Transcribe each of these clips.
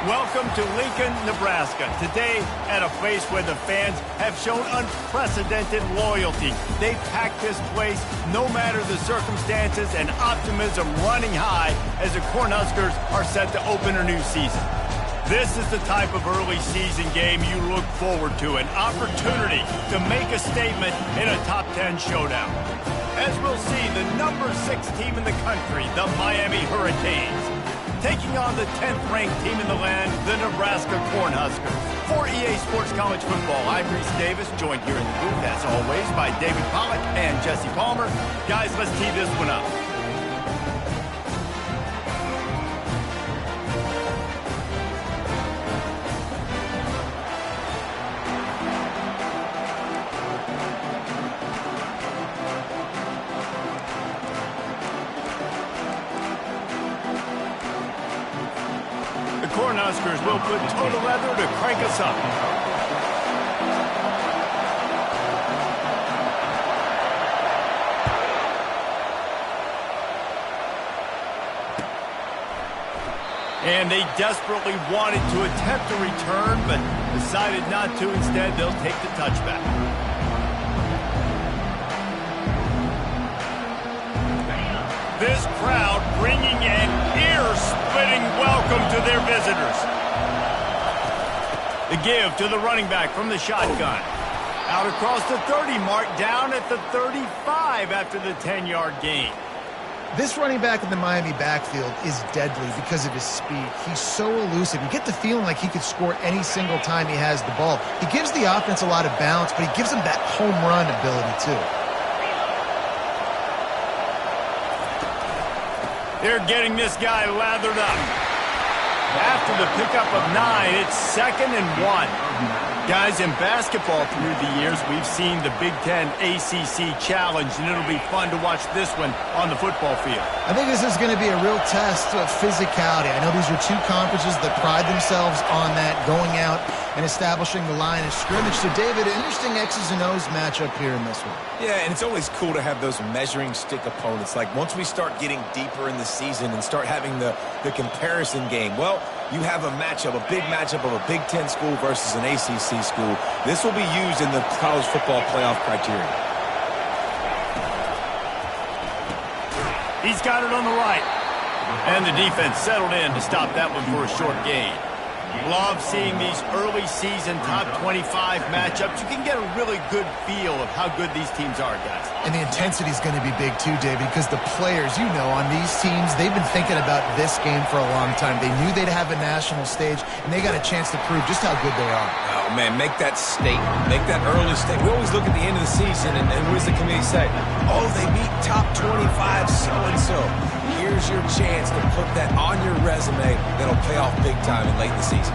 Welcome to Lincoln, Nebraska. Today, at a place where the fans have shown unprecedented loyalty. They pack this place no matter the circumstances, and optimism running high as the Cornhuskers are set to open a new season. This is the type of early season game you look forward to, an opportunity to make a statement in a top 10 showdown. As we'll see, the number 6 team in the country, the Miami Hurricanes, taking on the 10th-ranked team in the land, the Nebraska Cornhuskers. For EA Sports College Football, I'm Reese Davis, joined here in the booth, as always, by David Pollack and Jesse Palmer. Guys, let's tee this one up. Cornhuskers will put total leather to crank us up. And they desperately wanted to attempt a return, but decided not to. Instead, they'll take the touchback. This crowd bringing an ear-splitting welcome to their visitors. The give to the running back from the shotgun. Out across the 30 mark, down at the 35 after the 10-yard gain. This running back in the Miami backfield is deadly because of his speed. He's so elusive. You get the feeling like he could score any single time he has the ball. He gives the offense a lot of balance, but he gives them that home run ability too. They're getting this guy lathered up. After the pickup of 9, it's 2nd and 1. Guys, in basketball through the years, we've seen the Big Ten ACC Challenge, and it'll be fun to watch this one on the football field. I think this is going to be a real test of physicality. I know these are two conferences that pride themselves on that, going out and establishing the line of scrimmage. So, David, interesting X's and O's matchup here in this one. Yeah, and it's always cool to have those measuring stick opponents. Like, once we start getting deeper in the season and start having the comparison game, well, you have a matchup, a big matchup of a Big Ten school versus an ACC school. This will be used in the college football playoff criteria. He's got it on the right. And the defense settled in to stop that one for a short gain. Love seeing these early season top 25 matchups. You can get a really good feel of how good these teams are, guys. And the intensity is going to be big too, David, because the players, you know, on these teams, they've been thinking about this game for a long time. They knew they'd have a national stage, and they got a chance to prove just how good they are. Oh, man, make that statement. Make that early statement. We always look at the end of the season, and what does the committee say? Oh, they beat top 25 so-and-so. Here's your chance to put that on your resume that'll pay off big time in late in the season.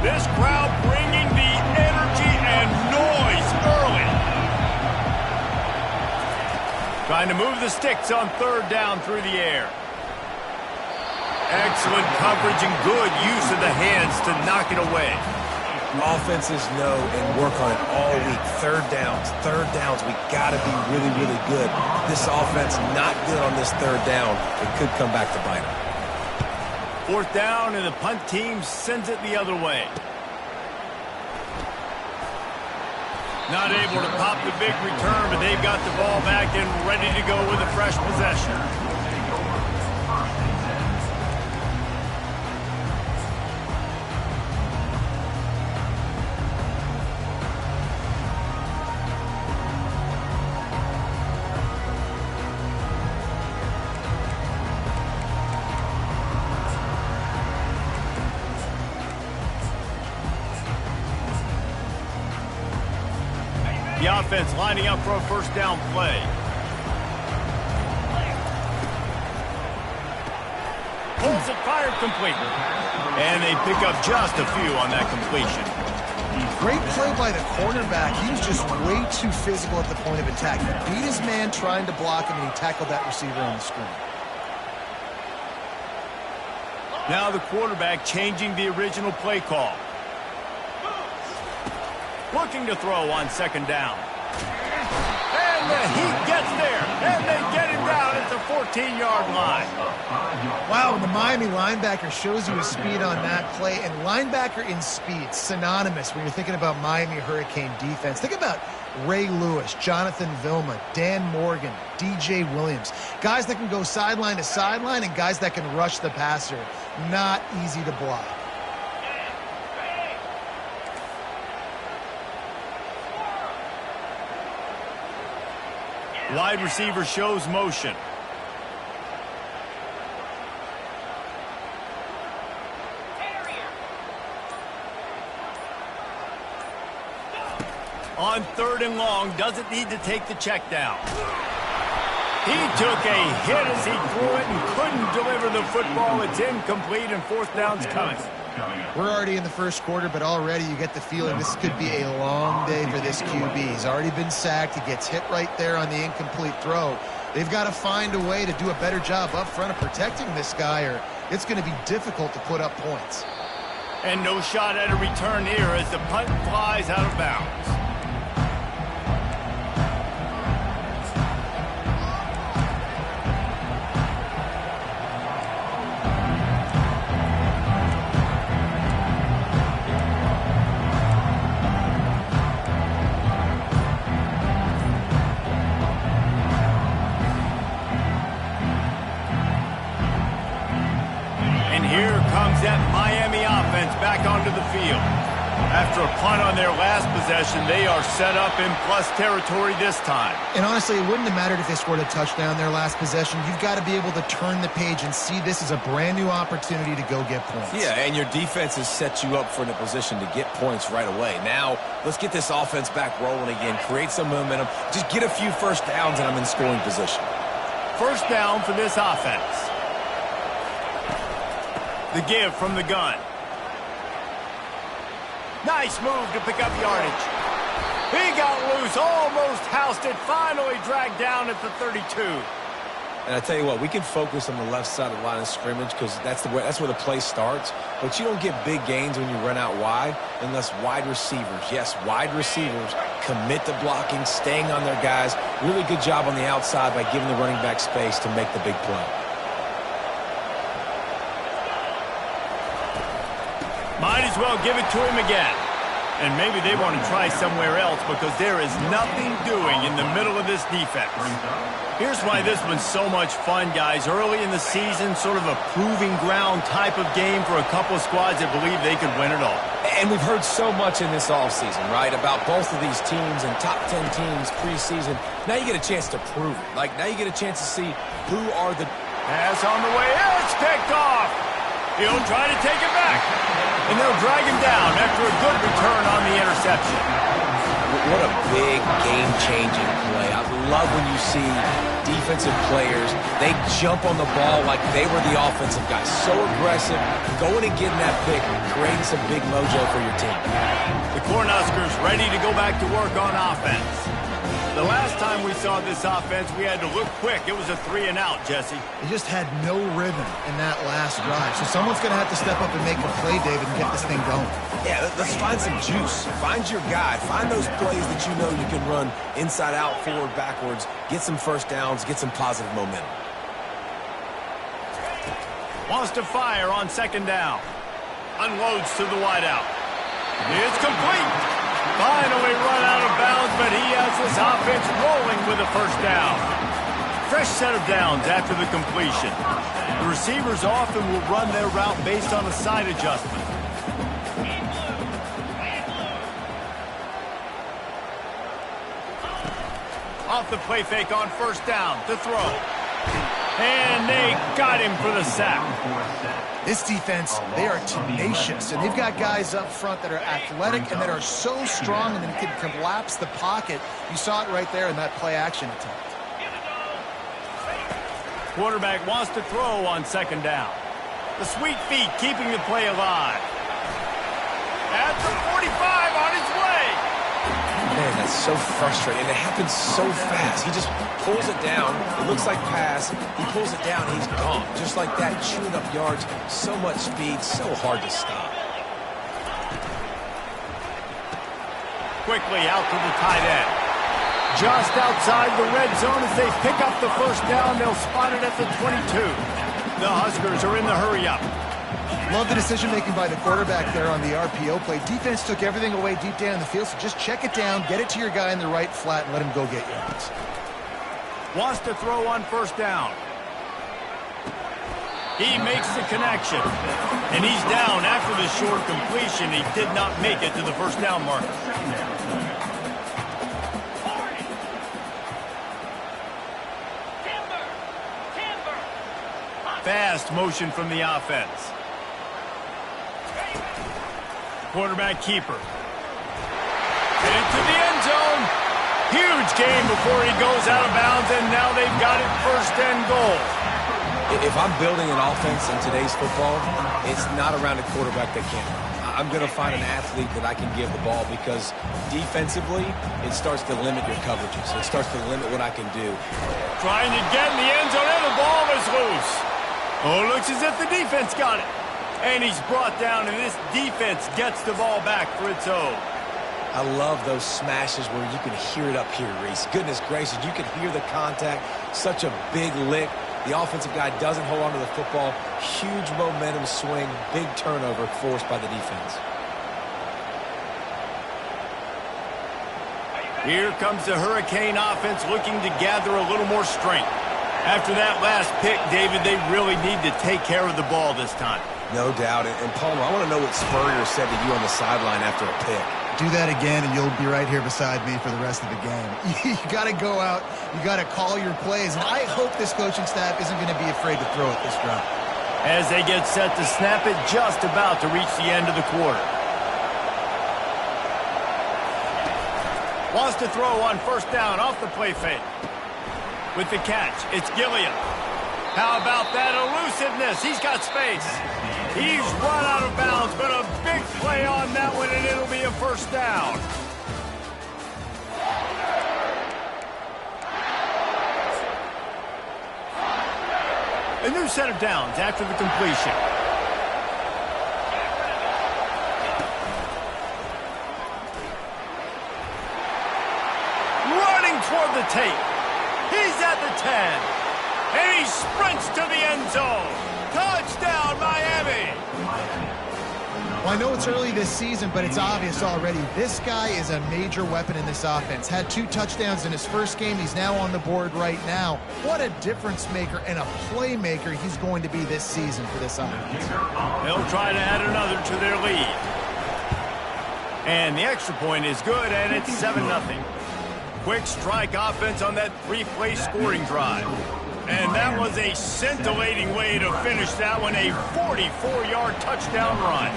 This crowd bringing the energy and noise early. Trying to move the sticks on 3rd down through the air. Excellent coverage and good use of the hands to knock it away. Offenses know and work on it all week. Third downs, we got to be really, really good. This offense not good on this 3rd down. It could come back to bite them. 4th down, and the punt team sends it the other way. Not able to pop the big return, but they've got the ball back and ready to go with a fresh possession. The offense lining up for a 1st down play. Pulls it, fired, complete. And they pick up just a few on that completion. Great play by the cornerback. He was just way too physical at the point of attack. He beat his man trying to block him, and he tackled that receiver on the screen. Now the quarterback changing the original play call. Looking to throw on 2nd down. And he gets there, and they get him down at the 14-yard line. Wow, when the Miami linebacker shows you his speed on that play, and linebacker in speed, synonymous when you're thinking about Miami Hurricane defense. Think about Ray Lewis, Jonathan Vilma, Dan Morgan, DJ Williams. Guys that can go sideline to sideline and guys that can rush the passer. Not easy to block. Wide receiver shows motion. On 3rd and long, doesn't need to take the check down. He took a hit as he threw it and couldn't deliver the football. It's incomplete and 4th down's coming. We're already in the first quarter, but already you get the feeling this could be a long day for this QB. He's already been sacked. He gets hit right there on the incomplete throw. They've got to find a way to do a better job up front of protecting this guy, or it's going to be difficult to put up points. And no shot at a return here as the punt flies out of bounds. That Miami offense back onto the field. After a punt on their last possession, they are set up in plus territory this time. And honestly, it wouldn't have mattered if they scored a touchdown their last possession. You've got to be able to turn the page and see this as a brand new opportunity to go get points. Yeah, and your defense has set you up for a position to get points right away. Now, let's get this offense back rolling again, create some momentum, just get a few first downs, and I'm in scoring position. First down for this offense. The give from the gun. Nice move to pick up yardage. He got loose, almost housed it, finally dragged down at the 32. And I tell you what, we can focus on the left side of the line of scrimmage because that's where the play starts. But you don't get big gains when you run out wide unless wide receivers, yes, wide receivers, commit to blocking, staying on their guys. Really good job on the outside by giving the running back space to make the big play. Might as well give it to him again. And maybe they want to try somewhere else because there is nothing doing in the middle of this defense. Here's why this one's so much fun, guys. Early in the season, sort of a proving ground type of game for a couple of squads that believe they could win it all. And we've heard so much in this offseason, right, about both of these teams and top 10 teams preseason. Now you get a chance to prove it. Like, now you get a chance to see who are the... Pass on the way. It's picked off. He'll try to take it back. And they'll drag him down after a good return on the interception. What a big game-changing play. I love when you see defensive players, they jump on the ball like they were the offensive guys. So aggressive, going and getting that pick, creating some big mojo for your team. The Cornhuskers ready to go back to work on offense. The last time we saw this offense, we had to look quick. It was a 3-and-out, Jesse. They just had no rhythm in that last drive. So someone's going to have to step up and make a play, David, and get this thing going. Yeah, let's find some juice. Find your guy. Find those plays that you know you can run inside out, forward, backwards. Get some first downs. Get some positive momentum. Wants to fire on 2nd down. Unloads to the wideout. It's complete. Finally run out of bounds, but he has this offense rolling with a first down. Fresh set of downs after the completion. The receivers often will run their route based on a side adjustment. Off the play fake on 1st down to throw. And they got him for the sack. This defense, they are tenacious, and they've got guys up front that are athletic and that are so strong and that can collapse the pocket. You saw it right there in that play-action attempt. Quarterback wants to throw on 2nd down. The sweet feet keeping the play alive. At the 45 on his way. Man, that's so frustrating. And it happens so fast. He just pulls it down. It looks like pass. He pulls it down. He's gone. Just like that, chewing up yards. So much speed. So hard to stop. Quickly out to the tight end. Just outside the red zone as they pick up the first down. They'll spot it at the 22. The Huskers are in the hurry-up. Love the decision-making by the quarterback there on the RPO play. Defense took everything away deep down in the field, so just check it down, get it to your guy in the right flat, and let him go get yards. Wants to throw on first down. He makes the connection. And he's down after the short completion. He did not make it to the first down marker. Fast motion from the offense. Quarterback keeper. Into the end zone. Huge gain before he goes out of bounds, and now they've got it first and goal. If I'm building an offense in today's football, it's not around a quarterback that can't run. I'm going to find an athlete that I can give the ball because defensively, it starts to limit your coverages. It starts to limit what I can do. Trying to get in the end zone, and the ball is loose. Oh, looks as if the defense got it. And he's brought down, and this defense gets the ball back for its own. I love those smashes where you can hear it up here, Reese. Goodness gracious, you can hear the contact. Such a big lick. The offensive guy doesn't hold on to the football. Huge momentum swing, big turnover forced by the defense. Here comes the Hurricane offense looking to gather a little more strength. After that last pick, David, they really need to take care of the ball this time. No doubt. And Palmer, I want to know what Spurrier said to you on the sideline after a pick. Do that again, and you'll be right here beside me for the rest of the game. You got to go out. You got to call your plays. And I hope this coaching staff isn't going to be afraid to throw it this drive. As they get set to snap it, just about to reach the end of the quarter. Wants to throw on first down off the play fake. With the catch, it's Gilliam. How about that elusiveness? He's got space. He's run out of bounds, but a big play on that one, and it'll be a first down. A new set of downs after the completion. Running toward the tape. He's at the 10. And he sprints to the end zone. Touchdown, Miami. Well, I know it's early this season, but it's obvious already. This guy is a major weapon in this offense. Had 2 touchdowns in his first game. He's now on the board right now. What a difference maker and a playmaker he's going to be this season for this offense. They'll try to add another to their lead. And the extra point is good, and it's 7-0. Quick strike offense on that 3-play scoring drive. And that was a scintillating way to finish that one, a 44-yard touchdown run.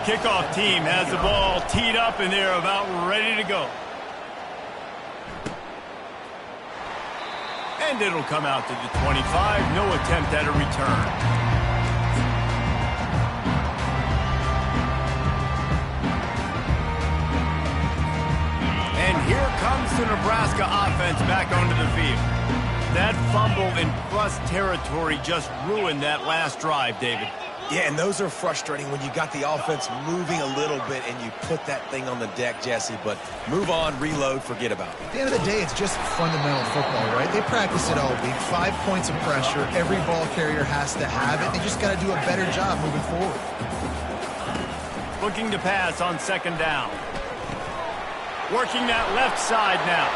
Kickoff team has the ball teed up, and they're about ready to go. And it'll come out to the 25. No attempt at a return. And here comes the Nebraska offense back onto the field. That fumble in plus territory just ruined that last drive, David. Yeah, and those are frustrating when you got the offense moving a little bit and you put that thing on the deck, Jesse. But move on, reload, forget about it. At the end of the day, it's just fundamental football, right? They practice it all week. 5 points of pressure. Every ball carrier has to have it. They just got to do a better job moving forward. Looking to pass on second down. Working that left side now.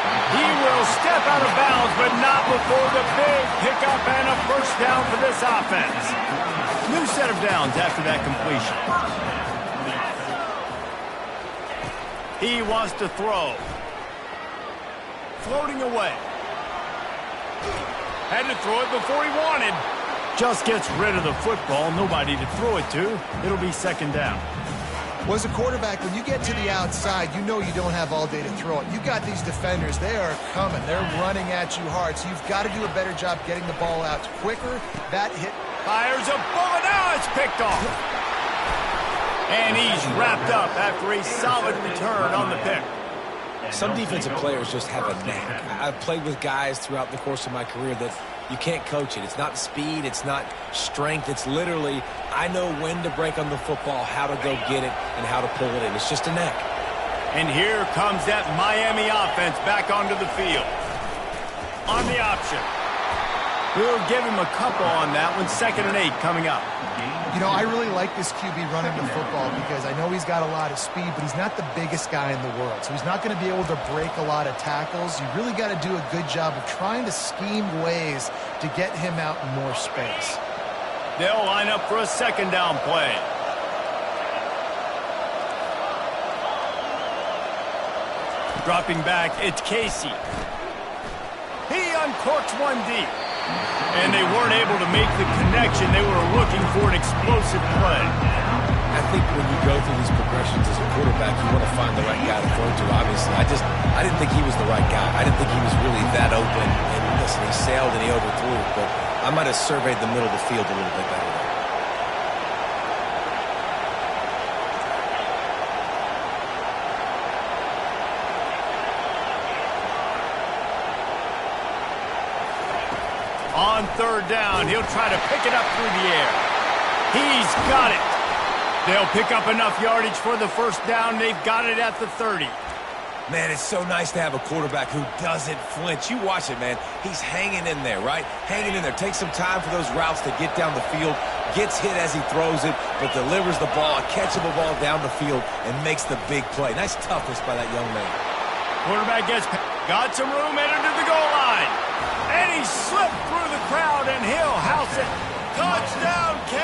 He will step out of bounds, but not before the big pickup and a first down for this offense. New set of downs after that completion. He wants to throw. Floating away. Had to throw it before he wanted. Just gets rid of the football. Nobody to throw it to. It'll be second down. Well, as a quarterback, when you get to the outside, you know you don't have all day to throw it. You got these defenders. They are coming. They're running at you hard. So you've got to do a better job getting the ball out quicker. That hit. Fires a bullet. Now it's picked off. And he's wrapped up after a solid return on the pick. Some defensive players just have a knack. I've played with guys throughout the course of my career that you can't coach it. It's not speed. It's not strength. It's literally, I know when to break on the football, how to go get it, and how to pull it in. It's just a knack. And here comes that Miami offense back onto the field. On the option. We'll give him a couple on that one. 2nd and 8 coming up. You know, I really like this QB running the football because I know he's got a lot of speed, but he's not the biggest guy in the world. So he's not going to be able to break a lot of tackles. You really got to do a good job of trying to scheme ways to get him out in more space. They'll line up for a 2nd down play. Dropping back, it's Casey. He uncorks one deep. And they weren't able to make the connection. They were looking for an explosive play. I think when you go through these progressions as a quarterback, you want to find the right guy to throw to, obviously. I didn't think he was the right guy. I didn't think he was really that open. And listen, he sailed and he overthrew it, but I might have surveyed the middle of the field a little bit better. On 3rd down, he'll try to pick it up through the air. He's got it. They'll pick up enough yardage for the 1st down. They've got it at the 30. Man, it's so nice to have a quarterback who doesn't flinch. You watch it, man. He's hanging in there, right? Hanging in there. Takes some time for those routes to get down the field. Gets hit as he throws it, but delivers the ball, a catchable ball down the field, and makes the big play. Nice toughness by that young man. Quarterback got some room, entered to the goal line. And he slipped through the crowd, and he'll house it. Touchdown, K.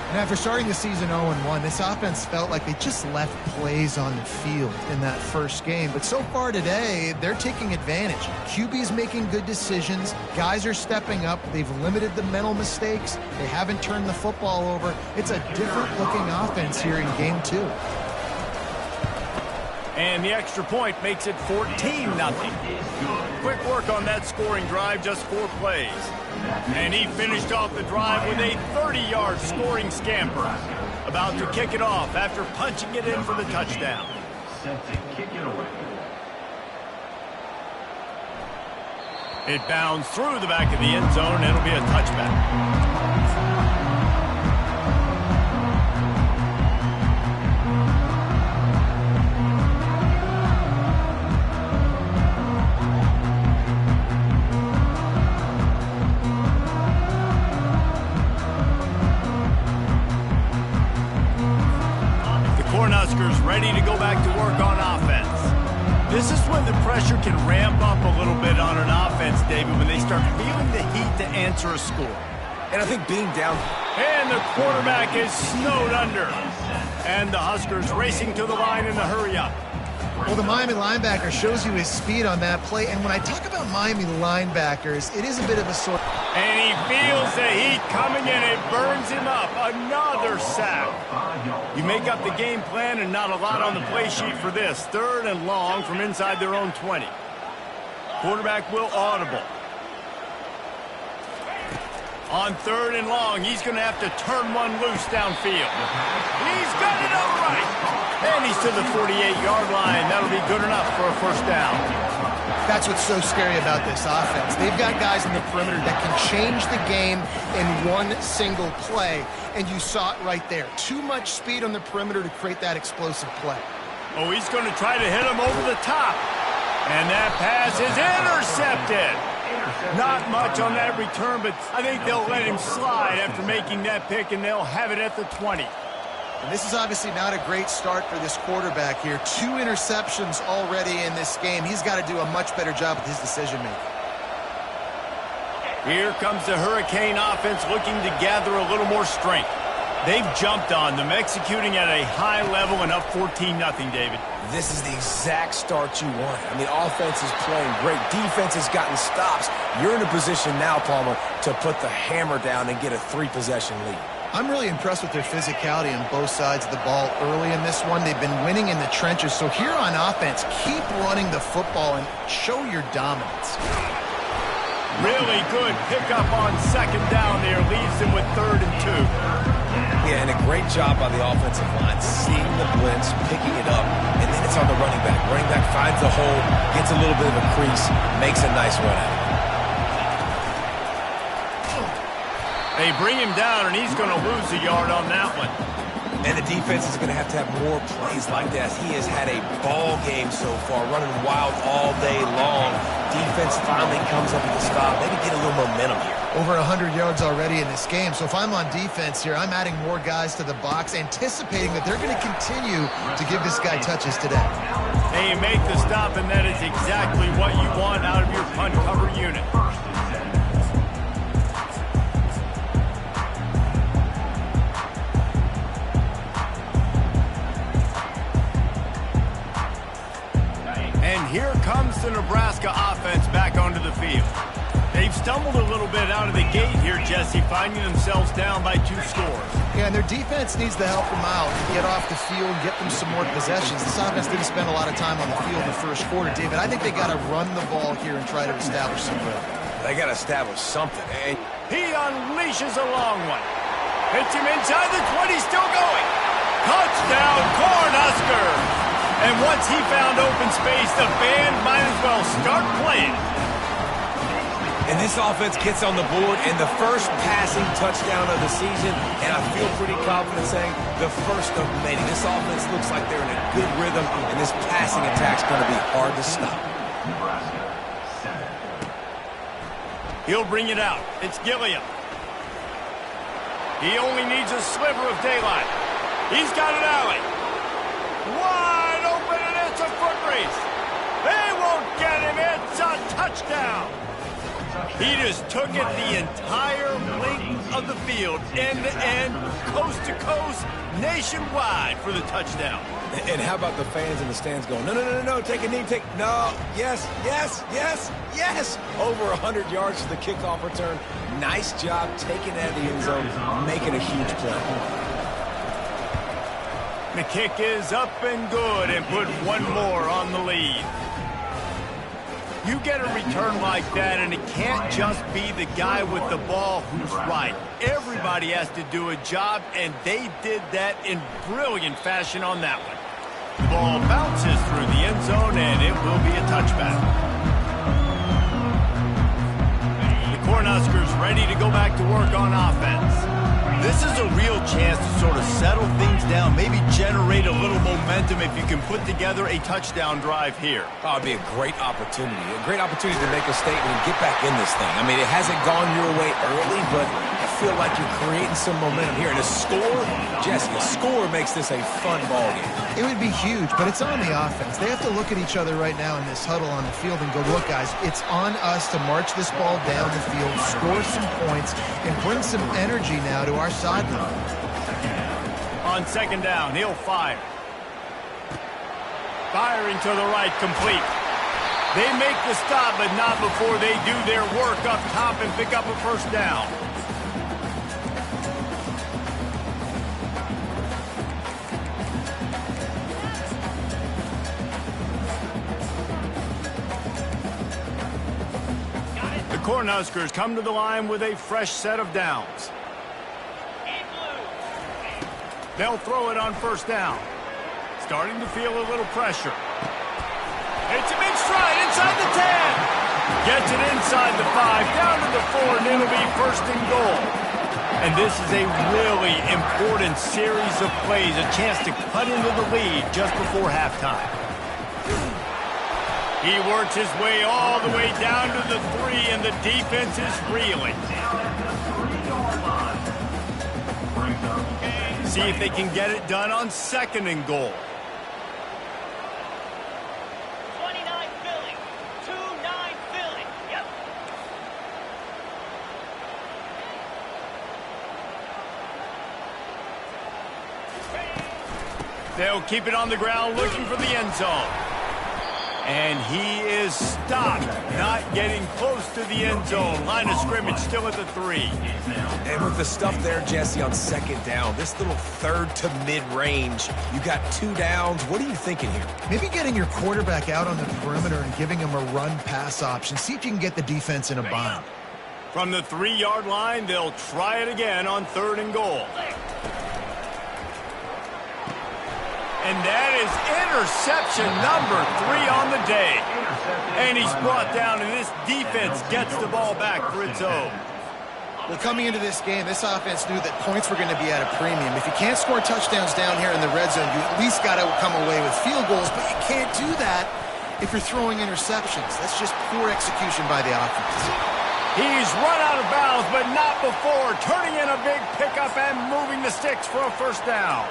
And after starting the season 0-1, this offense felt like they just left plays on the field in that first game. But so far today, they're taking advantage. QB's making good decisions. Guys are stepping up. They've limited the mental mistakes. They haven't turned the football over. It's a different-looking offense here in Game 2. And the extra point makes it 14-0. Quick work on that scoring drive, just 4 plays. And he finished off the drive with a 30-yard scoring scamper. About to kick it off after punching it in for the touchdown. It bounds through the back of the end zone. It'll be a touchback. Cornhuskers ready to go back to work on offense. This is when the pressure can ramp up a little bit on an offense, David, when they start feeling the heat to answer a score. And I think being down... And the quarterback is snowed under. And the Huskers racing to the line in the hurry-up. Well, the Miami linebacker shows you his speed on that play. And when I talk about Miami linebackers, it is a bit of a sort. And he feels the heat coming in. It burns him up. Another sack. You make up the game plan and not a lot on the play sheet for this. 3rd and long from inside their own 20. Quarterback will audible. On 3rd and long, he's going to have to turn one loose downfield. He's got it all right. And he's to the 48-yard line. That'll be good enough for a 1st down. That's what's so scary about this offense. They've got guys in the perimeter that can change the game in one single play, and you saw it right there. Too much speed on the perimeter to create that explosive play. Oh, he's going to try to hit him over the top. And that pass is intercepted. Not much on that return, but I think they'll let him slide after making that pick, and they'll have it at the 20. And this is obviously not a great start for this quarterback here. 2 interceptions already in this game. He's got to do a much better job with his decision-making. Here comes the Hurricane offense looking to gather a little more strength. They've jumped on them, executing at a high level and up 14-0, David. This is the exact start you want. I mean, offense is playing great. Defense has gotten stops. You're in a position now, Palmer, to put the hammer down and get a 3-possession lead. I'm really impressed with their physicality on both sides of the ball early in this one. They've been winning in the trenches. So here on offense, keep running the football and show your dominance. Really good pickup on 2nd down there. Leaves them with 3rd and 2. Yeah, and a great job by the offensive line, seeing the blitz, picking it up, and then it's on the running back. Running back finds the hole, gets a little bit of a crease, makes a nice run out of it. They bring him down, and he's going to lose a yard on that one. And the defense is going to have more plays like that. He has had a ball game so far, running wild all day long. Defense finally comes up with a stop. Maybe get a little momentum here. Over 100 yards already in this game. So if I'm on defense here, I'm adding more guys to the box, anticipating that they're going to continue to give this guy touches today. They make the stop, and that is exactly what you want out of your punt cover unit. And here comes the Nebraska offense back onto the field. They've stumbled a little bit out of the gate here, Jesse, finding themselves down by 2 scores. Yeah, and their defense needs to help them out and get off the field, get them some more possessions. This offense didn't spend a lot of time on the field in the first quarter, David. I think they got to run the ball here and try to establish some rhythm. They got to establish something. And he unleashes a long one. Hits him inside the 20, still going. Touchdown, Cornhusker! And once he found open space, the band might as well start playing. And this offense gets on the board in the first passing touchdown of the season, and I feel pretty confident saying the first of many. This offense looks like they're in a good rhythm, and this passing attack's going to be hard to stop. He'll bring it out. It's Gilliam. He only needs a sliver of daylight. He's got an alley. Wide open, and it's a foot race. They won't get him. It's a touchdown. He just took it the entire length of the field, end to end, coast to coast, nationwide for the touchdown. And how about the fans in the stands going, no, take a knee, no, yes. Over 100 yards to the kickoff return. Nice job taking that to the end zone, making a huge play. The kick is up and good and put one more on the lead. You get a return like that, and it can't just be the guy with the ball who's right. Everybody has to do a job, and they did that in brilliant fashion on that one. The ball bounces through the end zone, and it will be a touchback. The Cornhuskers ready to go back to work on offense. This is a real chance to sort of settle things down, maybe generate a little momentum if you can put together a touchdown drive here. Oh, it'd be a great opportunity to make a statement and get back in this thing. I mean, it hasn't gone your way early, but I feel like you're creating some momentum here. And a score, Jesse, a score makes this a fun ball game. It would be huge, but it's on the offense. They have to look at each other right now in this huddle on the field and go, look, guys, it's on us to march this ball down the field, score some points, and bring some energy now to our sideline. On second down, he'll fire. Firing to the right, complete. They make the stop, but not before they do their work up top and pick up a first down. The Cornhuskers come to the line with a fresh set of downs. They'll throw it on first down. Starting to feel a little pressure. It's a big stride inside the 10. Gets it inside the 5, down to the 4, and it'll be first and goal. And this is a really important series of plays, a chance to cut into the lead just before halftime. He works his way all the way down to the 3, and the defense is reeling. See if they can get it done on second and goal. 29 Philly. 2-9 Philly. Yep. They'll keep it on the ground looking for the end zone. And he is stopped, not getting close to the end zone. Line of scrimmage still at the 3. And with the stuff there, Jesse, on second down, this little third to mid-range, you got 2 downs. What are you thinking here? Maybe getting your quarterback out on the perimeter and giving him a run-pass option. See if you can get the defense in a bind. From the 3-yard line, they'll try it again on third and goal. And that is interception number 3 on the day. And he's brought down, and this defense gets the ball back for its own. Well, coming into this game, this offense knew that points were going to be at a premium. If you can't score touchdowns down here in the red zone, you at least got to come away with field goals, but you can't do that if you're throwing interceptions. That's just poor execution by the offense. He's run out of bounds, but not before turning in a big pickup and moving the sticks for a first down.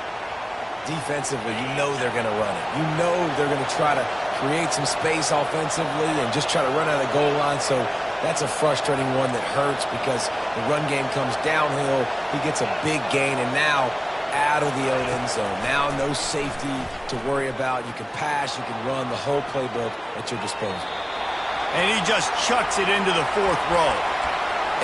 Defensively, you know they're going to run it. You know they're going to try to create some space offensively and just try to run out of the goal line. So that's a frustrating one that hurts because the run game comes downhill. He gets a big gain, and now out of the own end zone. Now no safety to worry about. You can pass, you can run, the whole playbook at your disposal. And he just chucks it into the fourth row.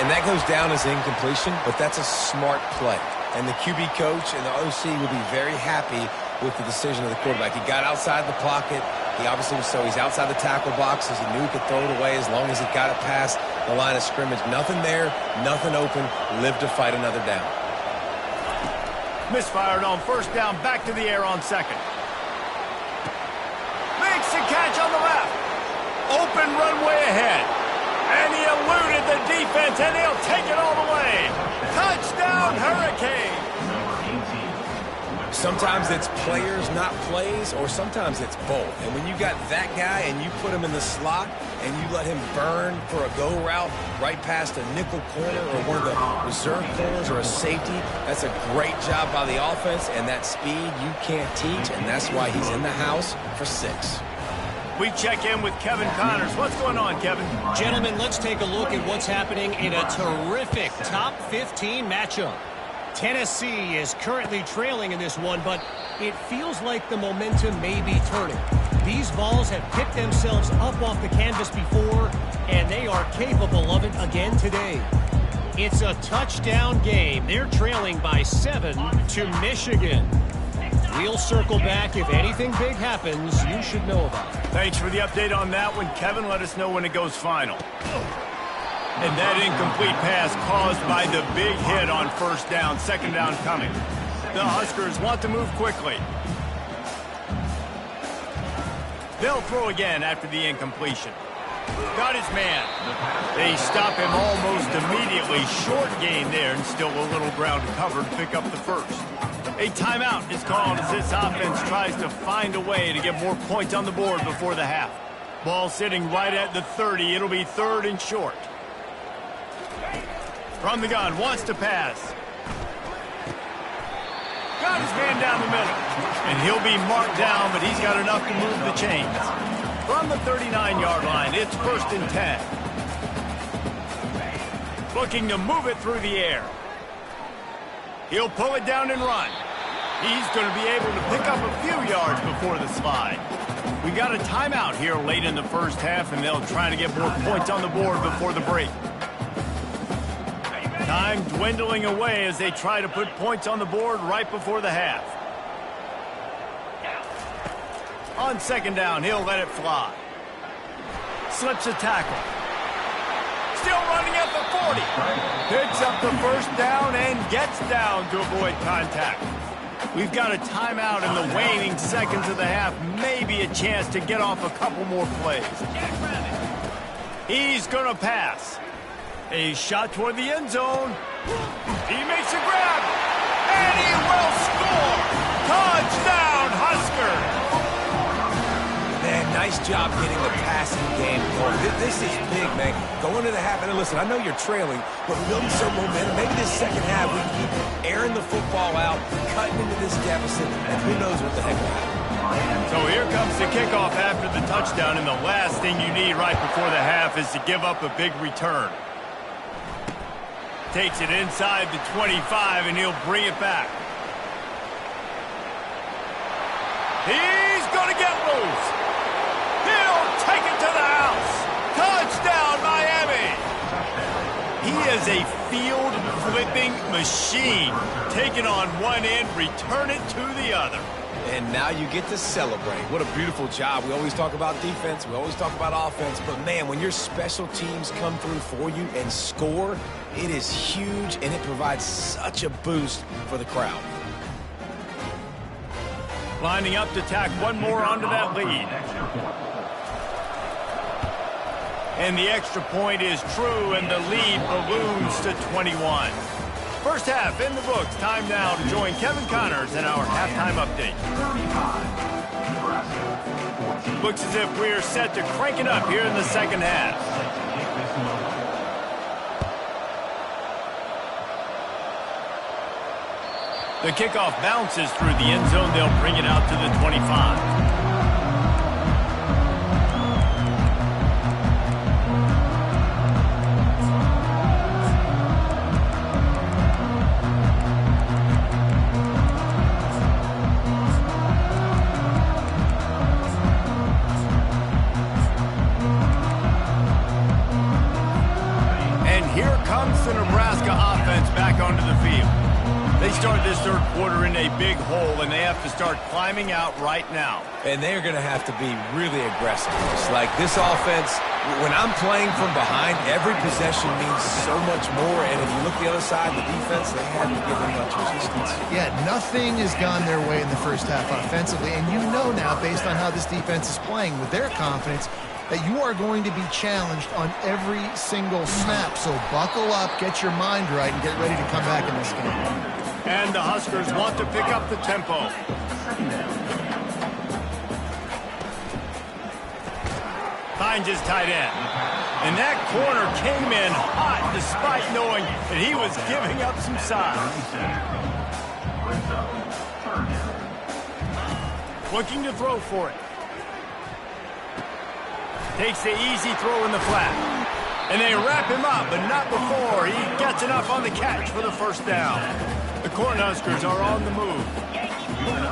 And that goes down as incompletion, but that's a smart play. And the QB coach and the OC will be very happy with the decision of the quarterback. He got outside the pocket. He obviously was he's outside the tackle boxes. He knew he could throw it away as long as he got it past the line of scrimmage. Nothing there, nothing open. Live to fight another down. Misfired on first down, back to the air on second. Makes the catch on the left. Open runway ahead. And he eluded the defense, and he'll take it all the way. Touchdown, Hurricane! Sometimes it's players, not plays, or sometimes it's both. And when you got that guy and you put him in the slot and you let him burn for a go route right past a nickel corner or one of the reserve corners or a safety, that's a great job by the offense, and that speed you can't teach, and that's why he's in the house for 6. We check in with Kevin Connors. What's going on, Kevin? Gentlemen, let's take a look at what's happening in a terrific top 15 matchup. Tennessee is currently trailing in this one, but it feels like the momentum may be turning. These balls have picked themselves up off the canvas before, and they are capable of it again today. It's a touchdown game. They're trailing by 7 to Michigan. We'll circle back. If anything big happens, you should know about it. Thanks for the update on that one, Kevin. Let us know when it goes final. And that incomplete pass caused by the big hit on first down, second down coming. The Huskers want to move quickly. They'll throw again after the incompletion. Got his man. They stop him almost immediately. Short gain there, and still a little ground to cover to pick up the first. A timeout is called as this offense tries to find a way to get more points on the board before the half. Ball sitting right at the 30. It'll be 3rd and short. From the gun, wants to pass. Got his man down the middle. And he'll be marked down, but he's got enough to move the chains. From the 39-yard line, it's 1st and 10. Looking to move it through the air. He'll pull it down and run. He's going to be able to pick up a few yards before the slide. We got a timeout here late in the first half, and they'll try to get more points on the board before the break. Time dwindling away as they try to put points on the board right before the half. On second down, he'll let it fly. Slips a tackle. Still running at the 40. Picks up the first down and gets down to avoid contact. We've got a timeout in the waning seconds of the half. Maybe a chance to get off a couple more plays. He's going to pass. A shot toward the end zone. He makes a grab. And he will score. Touchdown, Huskers. Man, nice job getting the passing game going. This is big, man. Going to the half, and listen, I know you're trailing, but building some momentum. Maybe this second half we can keep airing the football out, cutting into this deficit, and who knows what the heck will happen. So here comes the kickoff after the touchdown, and the last thing you need right before the half is to give up a big return. Takes it inside the 25, and he'll bring it back. He's going to get loose. He'll take it to the house. Touchdown, Miami. He is a field-flipping machine. Taking on one end, return it to the other. And now you get to celebrate. What a beautiful job. We always talk about defense. We always talk about offense. But, man, when your special teams come through for you and score, it is huge, and it provides such a boost for the crowd. Lining up to tack one more onto that lead. And the extra point is true, and the lead balloons to 21. First half in the books. Time now to join Kevin Connors in our halftime update. Looks as if we're set to crank it up here in the second half. The kickoff bounces through the end zone. They'll bring it out to the 25. They start this third quarter in a big hole, and they have to start climbing out right now. And they're going to have to be really aggressive. It's like this offense, when I'm playing from behind, every possession means so much more. And if you look the other side, the defense, they haven't given much resistance. Yeah, nothing has gone their way in the first half offensively. And you know now, based on how this defense is playing with their confidence, that you are going to be challenged on every single snap. So buckle up, get your mind right, and get ready to come back in this game. And the Huskers want to pick up the tempo. Finds his tight end. And that corner came in hot despite knowing that he was giving up some size. Looking to throw for it. Takes the easy throw in the flat. And they wrap him up, but not before he gets enough on the catch for the first down. The Cornhuskers are on the move.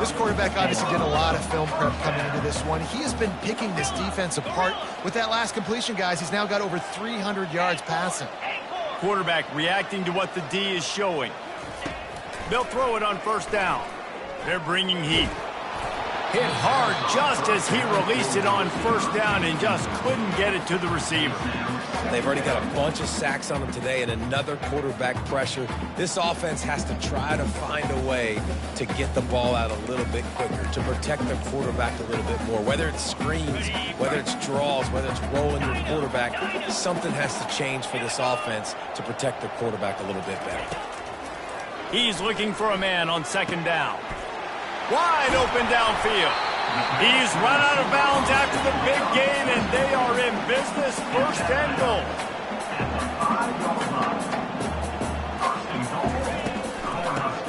This quarterback obviously did a lot of film prep coming into this one. He has been picking this defense apart. With that last completion, guys, he's now got over 300 yards passing. Quarterback reacting to what the D is showing. They'll throw it on first down. They're bringing heat. Hit hard just as he released it on first down and just couldn't get it to the receiver. They've already got a bunch of sacks on them today and another quarterback pressure. This offense has to try to find a way to get the ball out a little bit quicker, to protect their quarterback a little bit more. Whether it's screens, whether it's draws, whether it's rolling your quarterback, something has to change for this offense to protect their quarterback a little bit better. He's looking for a man on second down. Wide open downfield. He's run out of bounds after the big gain, and they are in business. First and goal.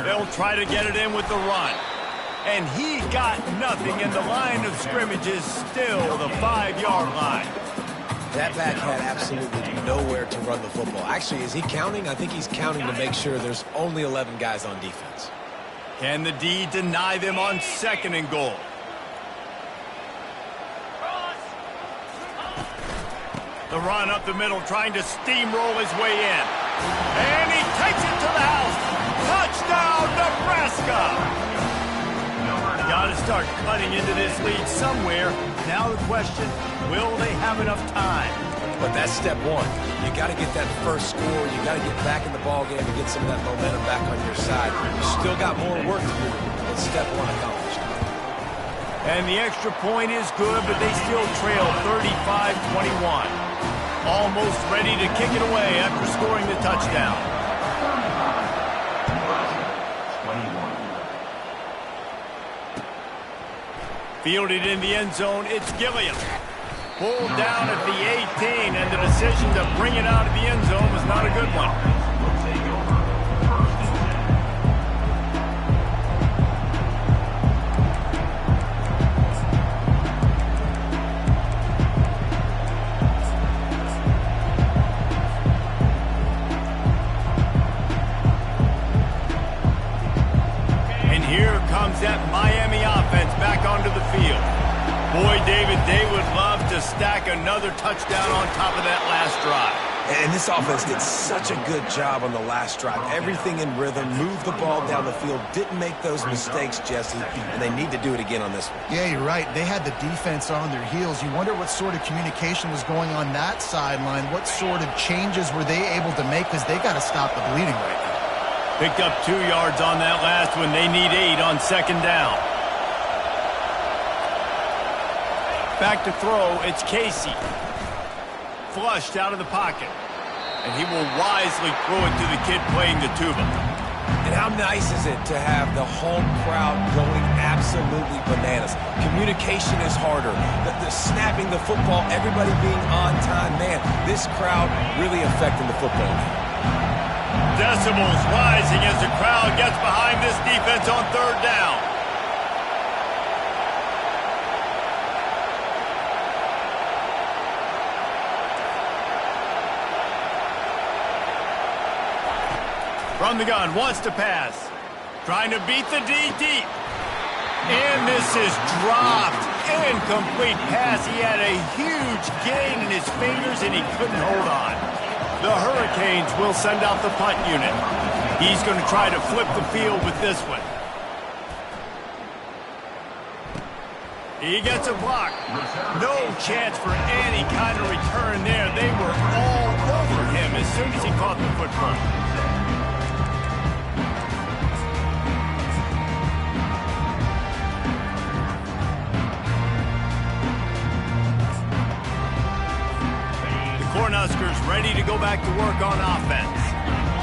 They'll try to get it in with the run. And he got nothing, and the line of scrimmage is still the 5-yard line. That back had absolutely nowhere to run the football. Actually, is he counting? I think he's counting to make sure there's only 11 guys on defense. Can the D deny them on second and goal? The run up the middle, trying to steamroll his way in. And he takes it to the house. Touchdown, Nebraska! Got to start cutting into this lead somewhere. Now the question, will they have enough time? But that's step one. You got to get that first score. You got to get back in the ball game and get some of that momentum back on your side. You still got more work to do, but step one accomplished. And the extra point is good, but they still trail 35-21. Almost ready to kick it away after scoring the touchdown. Fielded in the end zone, it's Gilliam. Pulled down at the 18, and the decision to bring it out of the end zone was not a good one. And here comes that Miami offense back onto the field. Boy, David, they would love to stack another touchdown on top of that last drive. And this offense did such a good job on the last drive. Everything in rhythm, moved the ball down the field, didn't make those mistakes, Jesse, and they need to do it again on this one. Yeah, you're right. They had the defense on their heels. You wonder what sort of communication was going on that sideline. What sort of changes were they able to make, because they got to stop the bleeding right now. Picked up 2 yards on that last one. They need 8 on second down. Back to throw, it's Casey. flushed out of the pocket. And he will wisely throw it to the kid playing the tuba. And how nice is it to have the home crowd going absolutely bananas? Communication is harder. The snapping the football, everybody being on time. Man, this crowd really affecting the football game. Decibels rising as the crowd gets behind this defense on third down. From the gun, wants to pass. Trying to beat the D deep. And this is dropped. Incomplete pass. He had a huge gain in his fingers and he couldn't hold on. The Hurricanes will send out the punt unit. He's going to try to flip the field with this one. He gets a block. No chance for any kind of return there. They were all over him as soon as he caught the football. Cornhuskers ready to go back to work on offense.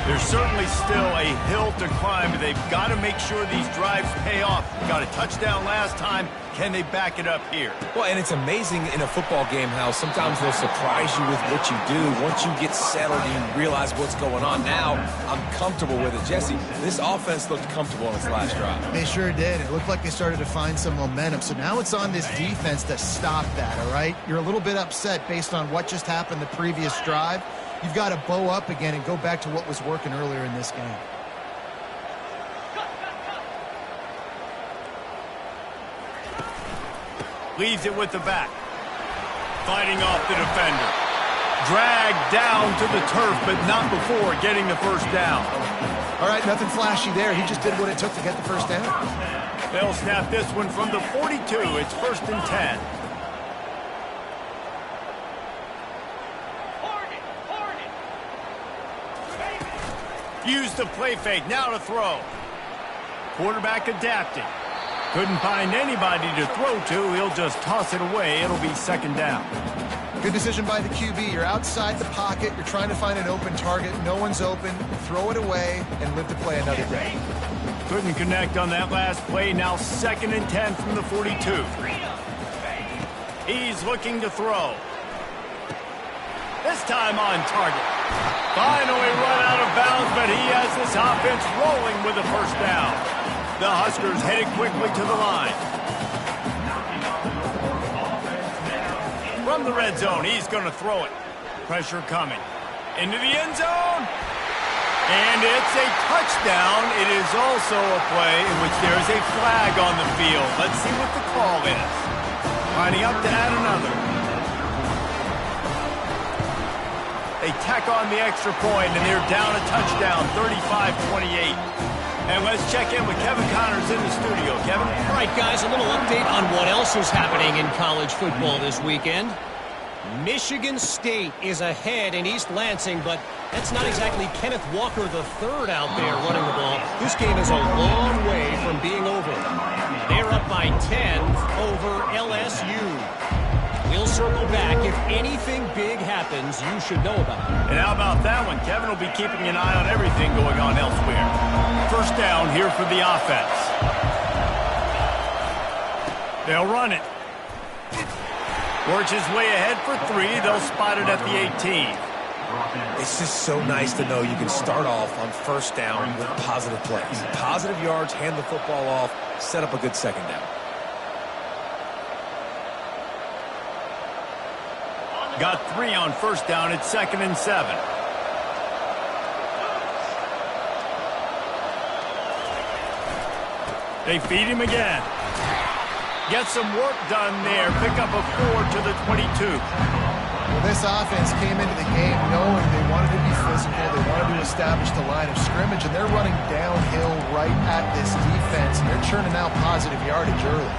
There's certainly still a hill to climb, but they've got to make sure these drives pay off. Got a touchdown last time. Can they back it up here? Well, and it's amazing in a football game how sometimes they'll surprise you with what you do. Once you get settled, you realize what's going on. Now, I'm comfortable with it. Jesse, this offense looked comfortable in its last drive. They sure did. It looked like they started to find some momentum. So now it's on this defense to stop that, all right? You're a little bit upset based on what just happened the previous drive. You've got to bow up again and go back to what was working earlier in this game. Leaves it with the back. Fighting off the defender. Dragged down to the turf, but not before getting the first down. All right, nothing flashy there. He just did what it took to get the first down. They'll snap this one from the 42. It's 1st and 10. Use the play fake. Now to throw. Quarterback adapting. Couldn't find anybody to throw to. He'll just toss it away. It'll be 2nd down. Good decision by the QB. You're outside the pocket. You're trying to find an open target. No one's open. Throw it away and live to play another day. Couldn't connect on that last play. Now 2nd and 10 from the 42. He's looking to throw. This time on target. Finally run out of bounds, but he has this offense rolling with a first down. The Huskers headed quickly to the line. From the red zone, he's going to throw it. Pressure coming. Into the end zone. And it's a touchdown. It is also a play in which there is a flag on the field. Let's see what the call is. Lining up to add another. They tack on the extra point, and they're down a touchdown, 35-28. And let's check in with Kevin Connors in the studio. Kevin? All right, guys, a little update on what else is happening in college football this weekend. Michigan State is ahead in East Lansing, but that's not exactly Kenneth Walker III out there running the ball. This game is a long way from being over. They're up by 10 over LSU. We'll circle back. If anything big happens, you should know about it. And how about that one? Kevin will be keeping an eye on everything going on elsewhere. First down here for the offense. They'll run it. Works his way ahead for 3. They'll spot it at the 18. It's just so nice to know you can start off on first down with positive plays. Positive yards, hand the football off, set up a good second down. Got 3 on first down. It's 2nd and 7. They feed him again. Get some work done there. Pick up a 4 to the 22. Well, this offense came into the game knowing they wanted to be physical. They wanted to establish the line of scrimmage, and they're running downhill right at this defense, and they're churning out positive yardage early.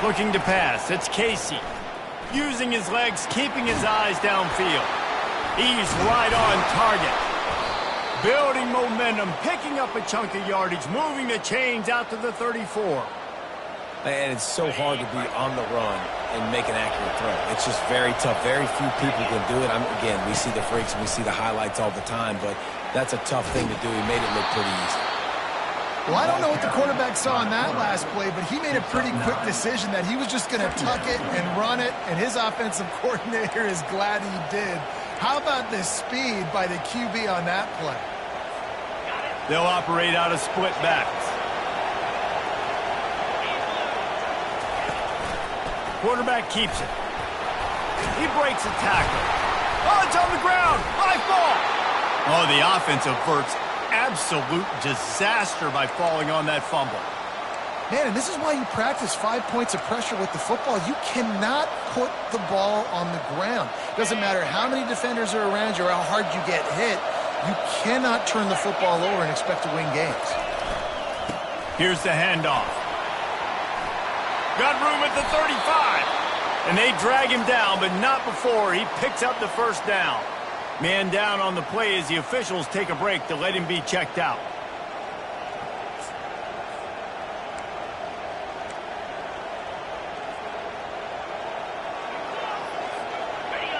Looking to pass. It's Casey. Using his legs, keeping his eyes downfield. He's right on target. Building momentum, picking up a chunk of yardage, moving the chains out to the 34. And it's so hard to be on the run and make an accurate throw. It's just very tough. Very few people can do it. Again, we see the freaks and we see the highlights all the time, but that's a tough thing to do. He made it look pretty easy. Well, I don't know what the quarterback saw in that last play, but he made a pretty quick decision that he was just going to tuck it and run it, and his offensive coordinator is glad he did. How about the speed by the QB on that play? They'll operate out of split backs. Quarterback keeps it. He breaks a tackle. Oh, it's on the ground. High ball. Oh, the offense averts absolute disaster by falling on that fumble. Man, and this is why you practice 5 points of pressure with the football. You cannot put the ball on the ground. Doesn't matter how many defenders are around you or how hard you get hit. You cannot turn the football over and expect to win games. Here's the handoff. Got room at the 35. And they drag him down, but not before he picks up the first down. Man down on the play as the officials take a break to let him be checked out.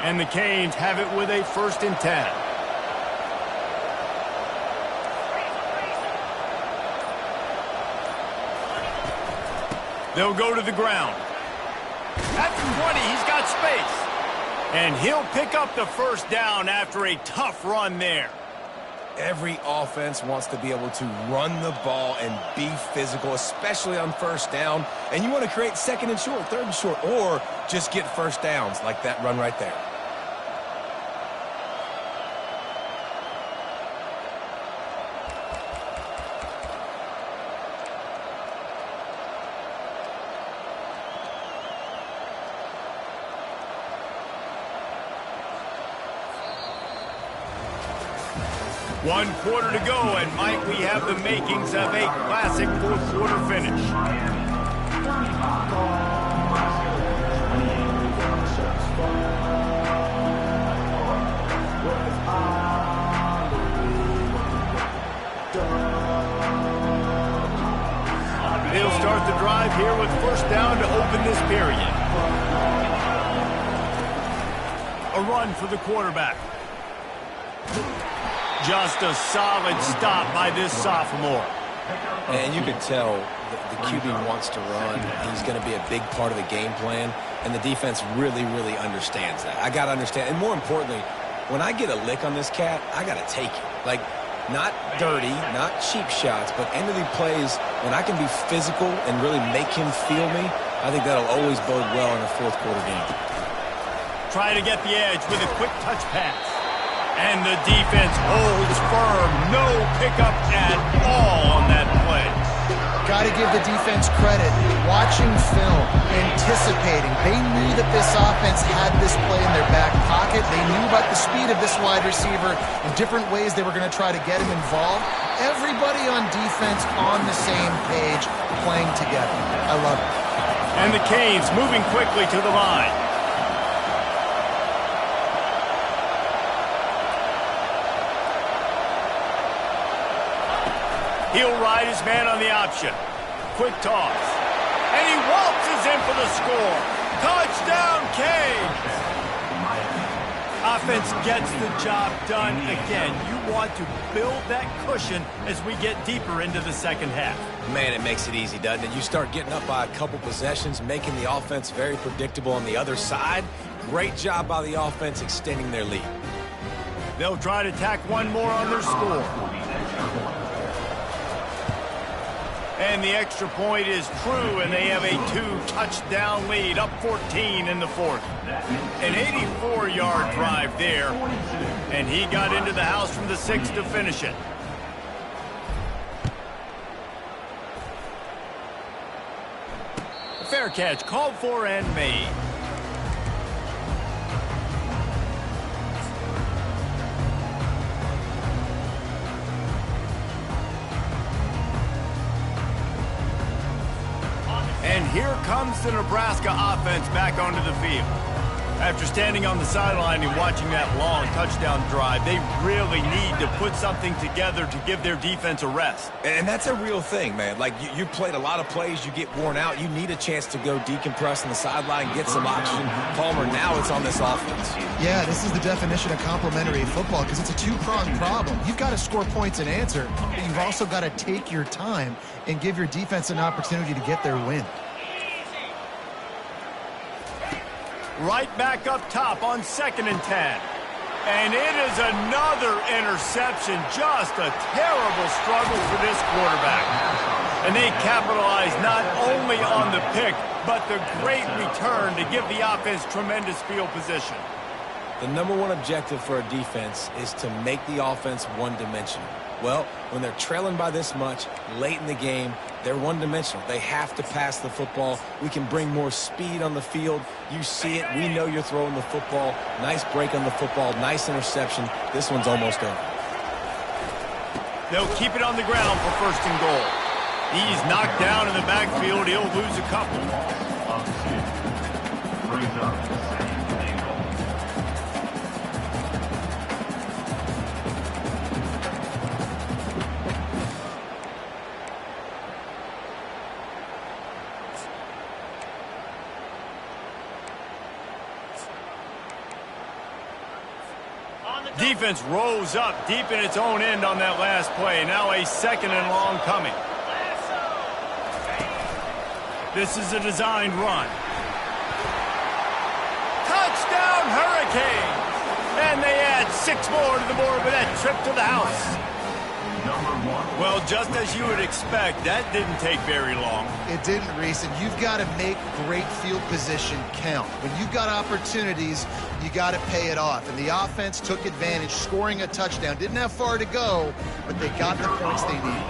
And the Canes have it with a 1st and 10. They'll go to the ground. At the 20, he's got space. And he'll pick up the first down after a tough run there. Every offense wants to be able to run the ball and be physical, especially on first down. And you want to create 2nd and short, 3rd and short, or just get first downs like that run right there. One quarter to go, and Mike, we have the makings of a classic 4th quarter finish. They'll start the drive here with first down to open this period. A run for the quarterback. Just a solid stop by this sophomore. And you can tell the QB wants to run. He's going to be a big part of the game plan, and the defense really, really understands that. I got to understand, and more importantly, when I get a lick on this cat, I got to take it. Like, not dirty, not cheap shots, but end of the plays, when I can be physical and really make him feel me, I think that'll always bode well in a 4th quarter game. Try to get the edge with a quick touch pass. And the defense holds firm. No pickup at all on that play. Got to give the defense credit. Watching film, anticipating. They knew that this offense had this play in their back pocket. They knew about the speed of this wide receiver and different ways they were going to try to get him involved. Everybody on defense on the same page, playing together. I love it. And the Canes moving quickly to the line. He'll ride his man on the option. Quick toss. And he waltzes in for the score. Touchdown, Canes! Offense gets the job done again. You want to build that cushion as we get deeper into the second half. Man, it makes it easy, doesn't it? You start getting up by a couple possessions, making the offense very predictable on the other side. Great job by the offense extending their lead. They'll try to tack one more on their score. And the extra point is true, and they have a 2-touchdown lead, up 14 in the 4th. An 84-yard drive there, and he got into the house from the 6 to finish it. A fair catch called for and made. And And here comes the Nebraska offense back onto the field. After standing on the sideline and watching that long touchdown drive, they really need to put something together to give their defense a rest. And that's a real thing, man. Like, you played a lot of plays, you get worn out. You need a chance to go decompress on the sideline, get some oxygen. Palmer, now it's on this offense. Yeah, this is the definition of complementary football because it's a two-pronged problem. You've got to score points and answer, but you've also got to take your time and give your defense an opportunity to get their win. Right back up top on 2nd and 10. And it is another interception. Just a terrible struggle for this quarterback. And they capitalize not only on the pick, but the great return to give the offense tremendous field position. The number one objective for a defense is to make the offense one-dimensional. Well, when they're trailing by this much late in the game, they're one-dimensional. They have to pass the football. We can bring more speed on the field. You see it. We know you're throwing the football. Nice break on the football. Nice interception. This one's almost over. They'll keep it on the ground for 1st and goal. He's knocked down in the backfield. He'll lose a couple. Brings up the 2nd and goal. Defense rose up deep in its own end on that last play. Now a 2nd and long coming. This is a designed run. Touchdown Hurricanes! And they add 6 more to the board with that trip to the house. Well, just as you would expect, that didn't take very long. It didn't, Reese, and you've got to make great field position count. When you've got opportunities, you got to pay it off. And the offense took advantage, scoring a touchdown. Didn't have far to go, but they got the points they needed.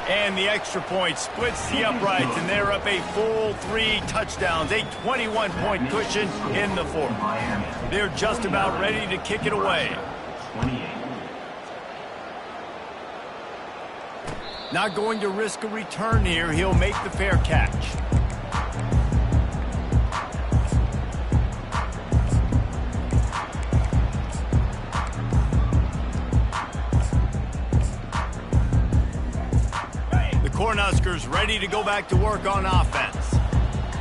And the extra point splits the uprights, and they're up a full 3 touchdowns, a 21-point cushion in the 4th. They're just about ready to kick it away. 28. Not going to risk a return here. He'll make the fair catch. The Cornhuskers ready to go back to work on offense.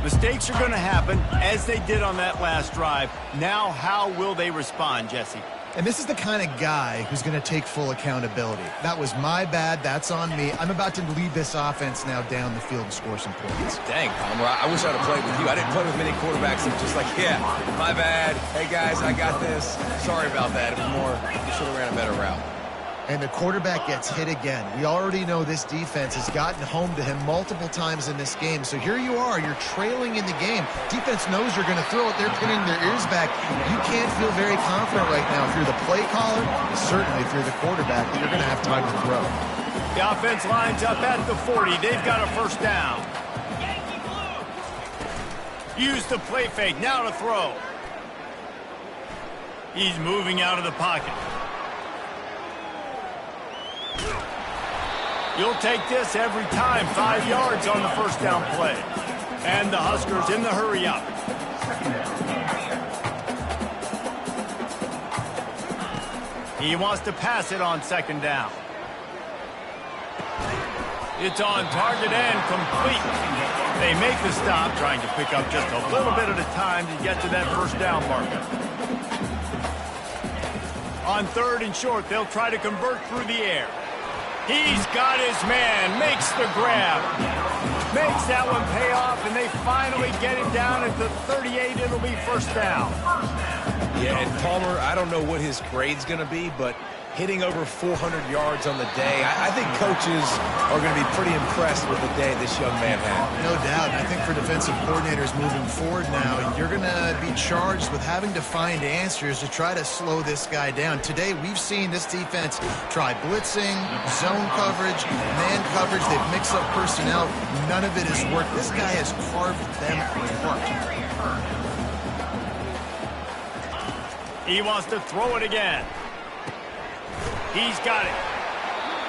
Mistakes are going to happen, as they did on that last drive. Now, how will they respond, Jesse? And this is the kind of guy who's going to take full accountability. That was my bad. That's on me. I'm about to lead this offense now down the field and score some points. Dang, Palmer, I wish I'd have played with you. I didn't play with many quarterbacks that were just like, yeah, my bad. Hey, guys, I got this. Sorry about that. It was more, you should have ran a better route. And the quarterback gets hit again. We already know this defense has gotten home to him multiple times in this game. So here you are. You're trailing in the game. Defense knows you're going to throw it. They're pinning their ears back. You can't feel very confident right now if you're the play caller, certainly if you're the quarterback, that you're going to have time to throw. The offense lines up at the 40. They've got a 1st down. Use the play fake. Now to throw. He's moving out of the pocket. You'll take this every time. 5 yards on the 1st down play. And the Huskers in the hurry up. He wants to pass it on 2nd down. It's on target and complete. They make the stop, trying to pick up just a little bit at a time to get to that 1st down marker. On 3rd and short, they'll try to convert through the air. He's got his man, makes the grab. Makes that one pay off, and they finally get him down at the 38. It'll be 1st down. Yeah, and Palmer, I don't know what his grade's going to be, but hitting over 400 yards on the day, I think coaches are going to be pretty impressed with the day this young man had. No doubt. I think for defensive coordinators moving forward now, you're going to be charged with having to find answers to try to slow this guy down. Today, we've seen this defense try blitzing, zone coverage, man coverage. They've mixed up personnel. None of it has worked. This guy has carved them apart. He wants to throw it again. He's got it.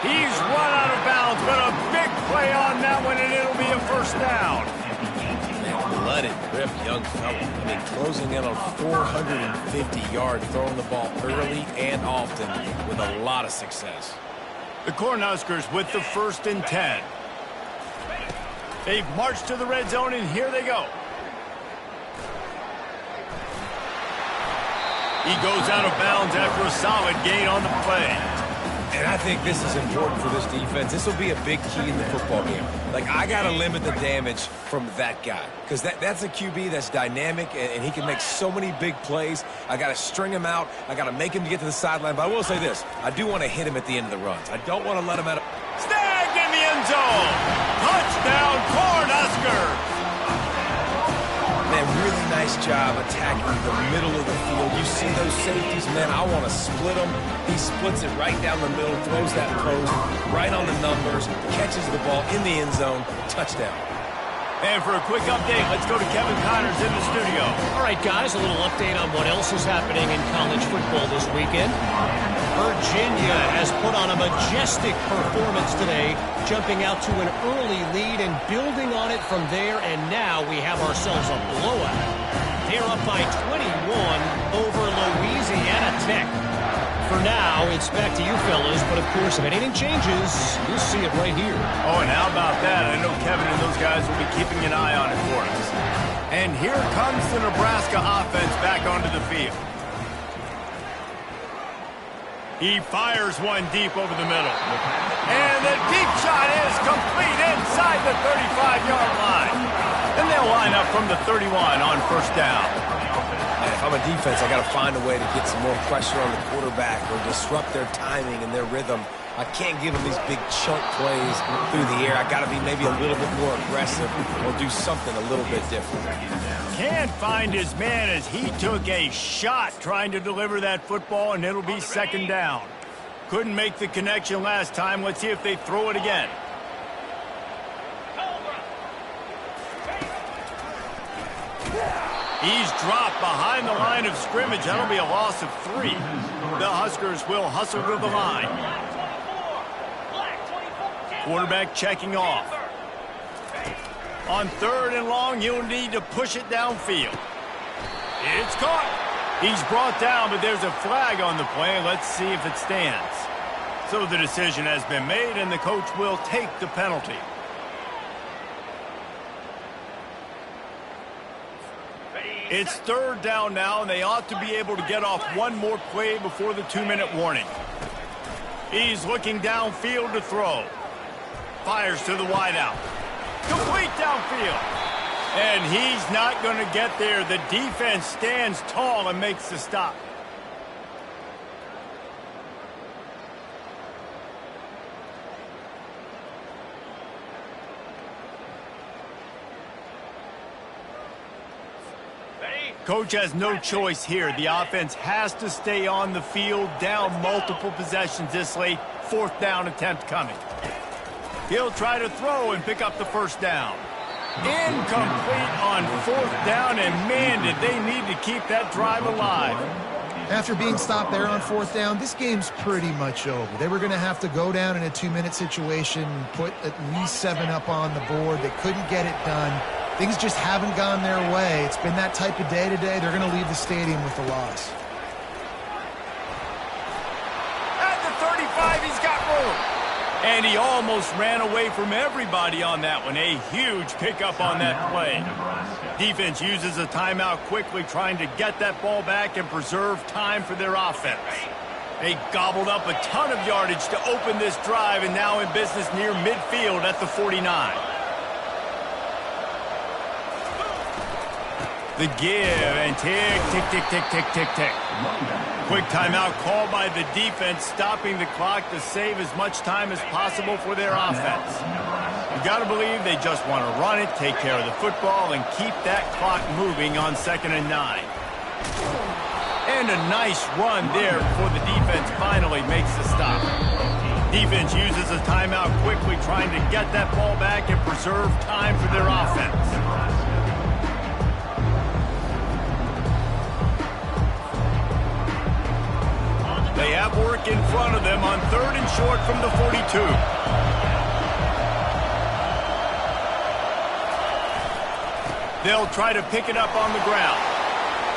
He's run out of bounds bounds, but a big play on that one, and it'll be a first down. Blooded, rip young fella. I mean, closing in on 450 yards, throwing the ball early and often with a lot of success. The Cornhuskers with the 1st and 10. They've marched to the red zone, and here they go. He goes out of bounds after a solid gain on the play. And I think this is important for this defense. This will be a big key in the football game. Like, I got to limit the damage from that guy because that's a QB that's dynamic, and he can make so many big plays. I got to string him out. I got to make him get to the sideline. But I will say this. I do want to hit him at the end of the runs. I don't want to let him out of... Snagged in the end zone. Touchdown, Cornhuskers. Man, really nice job attacking the middle of the field. You see those safeties, man, I want to split them. He splits it right down the middle, throws that post, right on the numbers, catches the ball in the end zone, touchdown. And for a quick update, let's go to Kevin Connors in the studio. All right, guys, a little update on what else is happening in college football this weekend. Virginia has put on a majestic performance today, jumping out to an early lead and building on it from there, and now we have ourselves a blowout. They're up by 21 over Louisiana Tech. For now, it's back to you fellas, but of course, if anything changes, you'll see it right here. Oh, and how about that? I know Kevin and those guys will be keeping an eye on it for us. And here comes the Nebraska offense back onto the field. He fires one deep over the middle. And the deep shot is complete inside the 35-yard line. And they'll line up from the 31 on first down. If I'm a defense, I got to find a way to get some more pressure on the quarterback or disrupt their timing and their rhythm. I can't give them these big chunk plays through the air. I got to be maybe a little bit more aggressive or do something a little bit different. Can't find his man as he took a shot trying to deliver that football, and it'll be second down. Couldn't make the connection last time. Let's see if they throw it again. He's dropped behind the line of scrimmage. That'll be a loss of 3. The Huskers will hustle to the line. Quarterback checking off. On 3rd and long, you'll need to push it downfield. It's caught. He's brought down, but there's a flag on the play. Let's see if it stands. So the decision has been made, and the coach will take the penalty. It's 3rd down now, and they ought to be able to get off one more play before the 2-minute warning. He's looking downfield to throw. Fires to the wideout. Complete downfield. And he's not going to get there. The defense stands tall and makes the stop. Coach has no choice here. The offense has to stay on the field, down multiple possessions this late. 4th down attempt coming. He'll try to throw and pick up the first down. Incomplete on 4th down, and man, did they need to keep that drive alive. After being stopped there on 4th down, this game's pretty much over. They were going to have to go down in a 2-minute situation, put at least 7 up on the board. They couldn't get it done. Things just haven't gone their way. It's been that type of day today. They're going to leave the stadium with a loss. At the 35, he's got room. And he almost ran away from everybody on that one. A huge pickup on that play. Defense uses a timeout quickly, trying to get that ball back and preserve time for their offense. They gobbled up a ton of yardage to open this drive, and now in business near midfield at the 49. The give, and tick, tick, tick, tick, tick, tick, tick. Quick timeout called by the defense, stopping the clock to save as much time as possible for their offense. You got to believe they just want to run it, take care of the football, and keep that clock moving on 2nd and 9. And a nice run there before the defense finally makes the stop. Defense uses a timeout quickly, trying to get that ball back and preserve time for their offense. They have work in front of them on 3rd and short from the 42. They'll try to pick it up on the ground.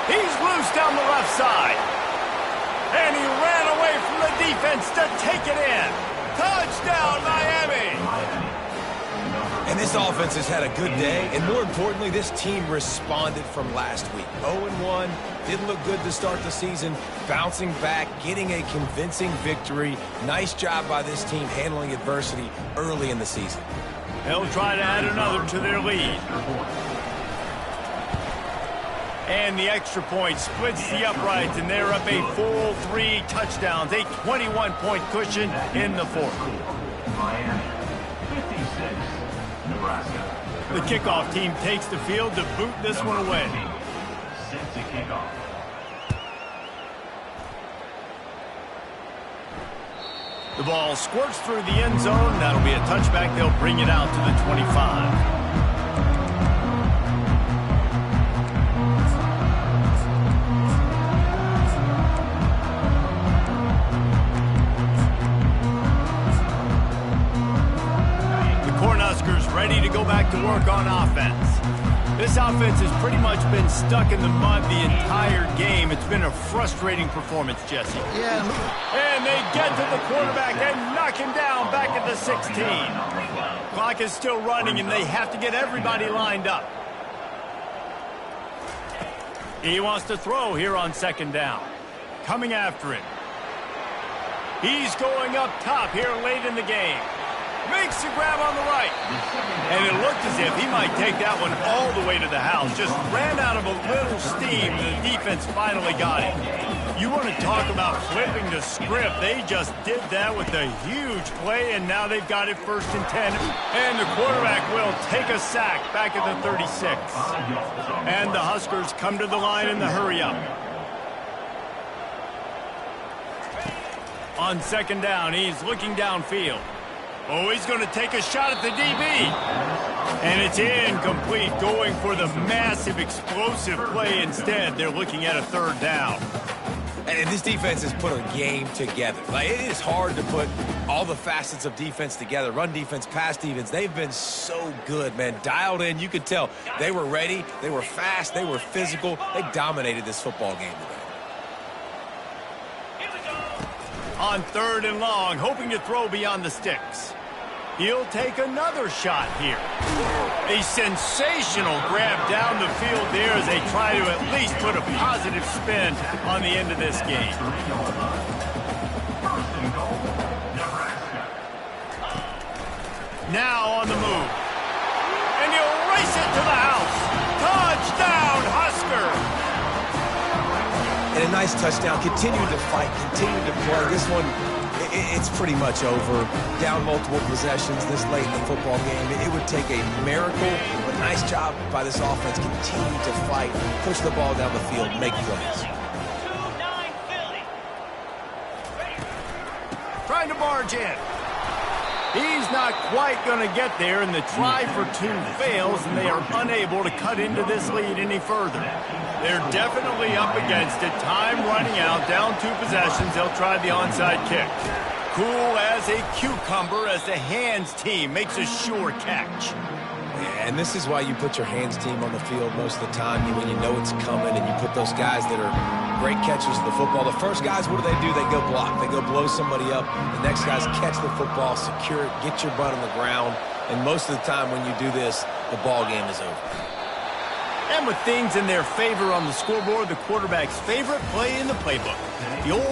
He's loose down the left side. And he ran away from the defense to take it in. Touchdown, Miami! And this offense has had a good day, and more importantly, this team responded from last week. 0-1, didn't look good to start the season, bouncing back, getting a convincing victory. Nice job by this team handling adversity early in the season. They'll try to add another to their lead. And the extra point splits the uprights, and they're up a full 3 touchdowns, a 21-point cushion in the fourth. Miami, 56, Nebraska. The kickoff team takes the field to boot this one away. Set to kick off. The ball squirts through the end zone. That'll be a touchback. They'll bring it out to the 25. Ready to go back to work on offense. This offense has pretty much been stuck in the mud the entire game. It's been a frustrating performance, Jesse. Yeah. And they get to the quarterback and knock him down back at the 16. Clock is still running, and they have to get everybody lined up. He wants to throw here on second down. Coming after him. He's going up top here late in the game. Makes the grab on the right. And it looked as if he might take that one all the way to the house. Just ran out of a little steam. The defense finally got it. You want to talk about flipping the script. They just did that with a huge play, and now they've got it 1st and 10. And the quarterback will take a sack back at the 36. And the Huskers come to the line in the hurry-up. On second down, he's looking downfield. Oh, he's going to take a shot at the DB. And it's incomplete, going for the massive explosive play instead. They're looking at a 3rd down. And this defense has put a game together. Like, it is hard to put all the facets of defense together. Run defense, pass defense. They've been so good, man. Dialed in. You could tell they were ready. They were fast. They were physical. They dominated this football game today. On 3rd and long, hoping to throw beyond the sticks. He'll take another shot here. A sensational grab down the field there as they try to at least put a positive spin on the end of this game. Now on the move. And he'll race it to the house. Touchdown, Husker! And a nice touchdown. Continued to fight, continued to play. This one, it's pretty much over. Down multiple possessions this late in the football game. It would take a miracle, but nice job by this offense. Continue to fight, push the ball down the field, make plays. 2-9 Philly. Trying to barge in. He's not quite going to get there, and the try for 2 fails, and they are unable to cut into this lead any further. They're definitely up against it. Time running out, down 2 possessions. They'll try the onside kick. Cool as a cucumber as the hands team makes a sure catch. And this is why you put your hands team on the field most of the time when you know it's coming, and you put those guys that are great catchers of the football. The first guys, what do? They go block. They go blow somebody up. The next guys catch the football, secure it, get your butt on the ground. And most of the time when you do this, the ball game is over. And with things in their favor on the scoreboard, the quarterback's favorite play in the playbook. The old